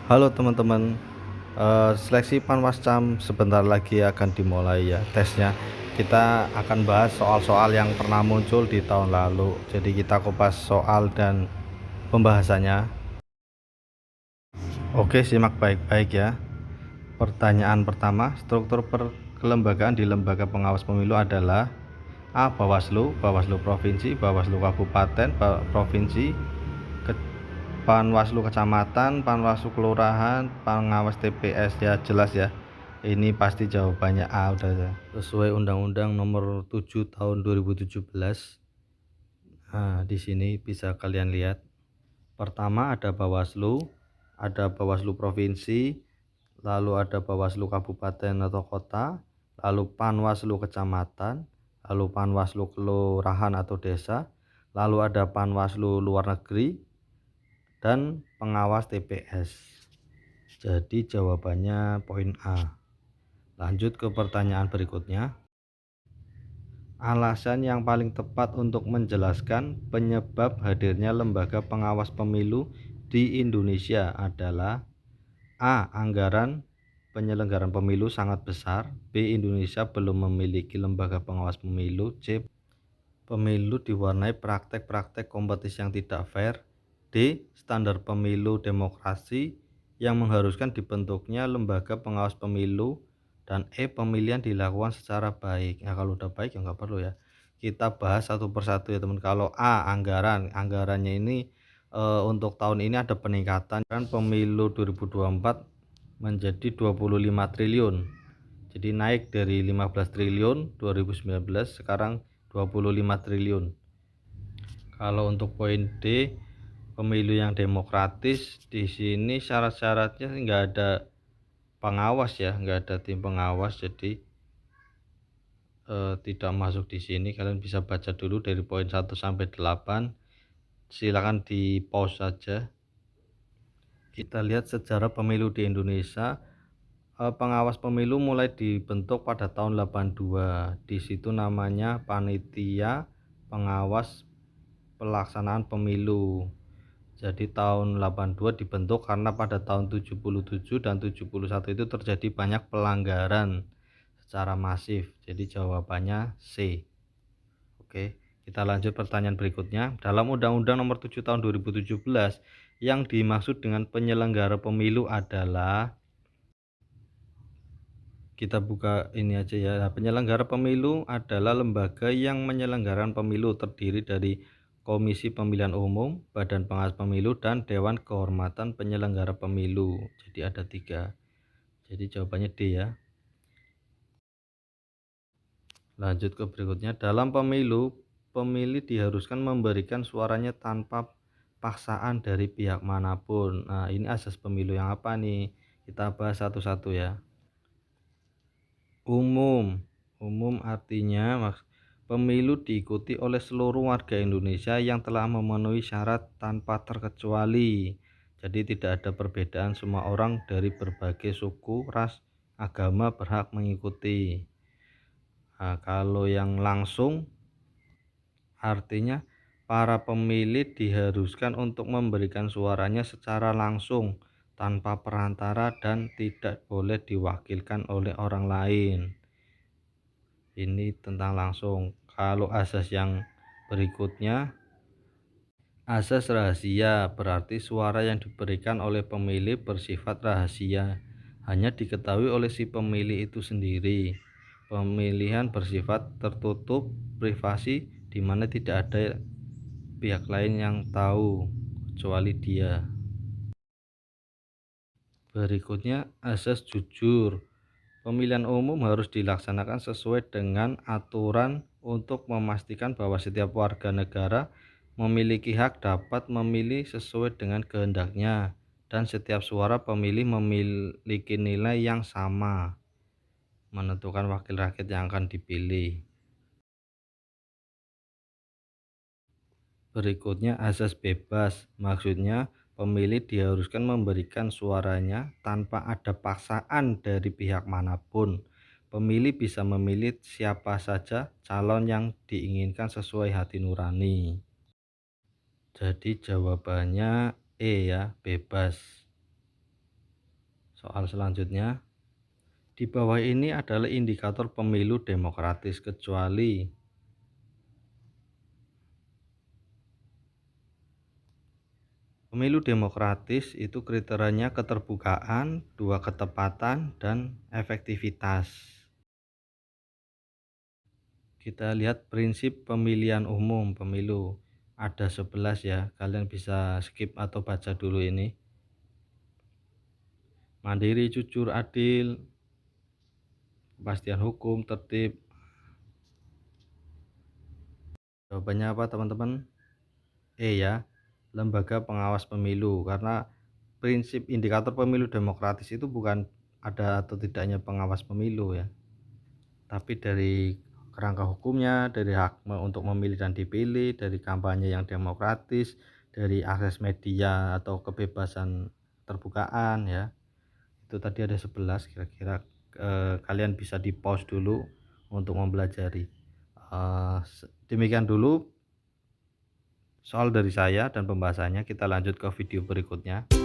Halo teman-teman, seleksi Panwascam sebentar lagi akan dimulai ya tesnya. Kita akan bahas soal-soal yang pernah muncul di tahun lalu. Jadi kita kupas soal dan pembahasannya. Oke, simak baik-baik ya. Pertanyaan pertama, struktur kelembagaan di lembaga pengawas pemilu adalah A. Bawaslu, Bawaslu Provinsi, Bawaslu Kabupaten, Provinsi, Panwaslu Kecamatan, Panwaslu Kelurahan, pengawas TPS. Ya jelas ya. Ini pasti jawabannya A udah ya. Sesuai Undang-Undang Nomor 7 Tahun 2017. Nah, di sini bisa kalian lihat. Pertama ada Bawaslu Provinsi, lalu ada Bawaslu Kabupaten atau Kota, lalu Panwaslu Kecamatan, lalu Panwaslu Kelurahan atau Desa, lalu ada Panwaslu Luar Negeri, dan pengawas TPS. Jadi jawabannya poin A. Lanjut ke pertanyaan berikutnya. Alasan yang paling tepat untuk menjelaskan penyebab hadirnya lembaga pengawas pemilu di Indonesia adalah A. Anggaran penyelenggaraan pemilu sangat besar. B. Indonesia belum memiliki lembaga pengawas pemilu. C. Pemilu diwarnai praktek-praktek kompetisi yang tidak fair. D. Standar pemilu demokrasi yang mengharuskan dibentuknya lembaga pengawas pemilu. Dan E. Pemilihan dilakukan secara baik. Ya kalau udah baik ya nggak perlu ya. Kita bahas satu persatu ya teman. Kalau A. Anggarannya ini untuk tahun ini ada peningkatan kan pemilu 2024 menjadi 25 triliun. Jadi naik dari 15 triliun 2019 sekarang 25 triliun. Kalau untuk poin D, pemilu yang demokratis, di sini syarat-syaratnya nggak ada pengawas ya, nggak ada tim pengawas, jadi tidak masuk di sini. Kalian bisa baca dulu dari poin 1 sampai 8. Silakan di pause saja. Kita lihat sejarah pemilu di Indonesia. Pengawas pemilu mulai dibentuk pada tahun 82. Di situ namanya Panitia Pengawas Pelaksanaan Pemilu. Jadi tahun 82 dibentuk karena pada tahun 77 dan 71 itu terjadi banyak pelanggaran secara masif. Jadi jawabannya C. Oke, kita lanjut pertanyaan berikutnya. Dalam Undang-Undang Nomor 7 Tahun 2017, yang dimaksud dengan penyelenggara pemilu adalah, kita buka ini aja ya. Penyelenggara pemilu adalah lembaga yang menyelenggarakan pemilu, terdiri dari Komisi Pemilihan Umum, Badan Pengawas Pemilu, dan Dewan Kehormatan Penyelenggara Pemilu. Jadi ada 3. Jadi jawabannya D ya. Lanjut ke berikutnya. Dalam pemilu, pemilih diharuskan memberikan suaranya tanpa paksaan dari pihak manapun. Nah, ini asas pemilu yang apa nih? Kita bahas satu-satu ya. Umum artinya pemilu diikuti oleh seluruh warga Indonesia yang telah memenuhi syarat tanpa terkecuali. Jadi tidak ada perbedaan, semua orang dari berbagai suku, ras, agama berhak mengikuti. Nah, kalau yang langsung artinya para pemilih diharuskan untuk memberikan suaranya secara langsung tanpa perantara dan tidak boleh diwakilkan oleh orang lain. Ini tentang langsung. Kalau asas yang berikutnya, asas rahasia berarti suara yang diberikan oleh pemilih bersifat rahasia, hanya diketahui oleh si pemilih itu sendiri. Pemilihan bersifat tertutup, privasi, di mana tidak ada pihak lain yang tahu kecuali dia. Berikutnya asas jujur. Pemilihan umum harus dilaksanakan sesuai dengan aturan untuk memastikan bahwa setiap warga negara memiliki hak dapat memilih sesuai dengan kehendaknya dan setiap suara pemilih memiliki nilai yang sama menentukan wakil rakyat yang akan dipilih. Berikutnya asas bebas, maksudnya pemilih diharuskan memberikan suaranya tanpa ada paksaan dari pihak manapun. Pemilih bisa memilih siapa saja calon yang diinginkan sesuai hati nurani. Jadi jawabannya E ya, bebas. Soal selanjutnya, di bawah ini adalah indikator pemilu demokratis kecuali pemilu demokratis itu kriterianya keterbukaan, dua ketepatan, dan efektivitas. Kita lihat prinsip pemilihan umum pemilu. Ada 11 ya, kalian bisa skip atau baca dulu ini. Mandiri, jujur, adil, kepastian hukum, tertib. Jawabannya apa teman-teman? Ya, lembaga pengawas pemilu. Karena prinsip indikator pemilu demokratis itu bukan ada atau tidaknya pengawas pemilu ya, tapi dari kerangka hukumnya, dari hak untuk memilih dan dipilih, dari kampanye yang demokratis, dari akses media atau kebebasan terbukaan ya. Itu tadi ada 11 kira-kira. Kalian bisa di pause dulu untuk mempelajari. Demikian dulu soal dari saya dan pembahasannya. Kita lanjut ke video berikutnya.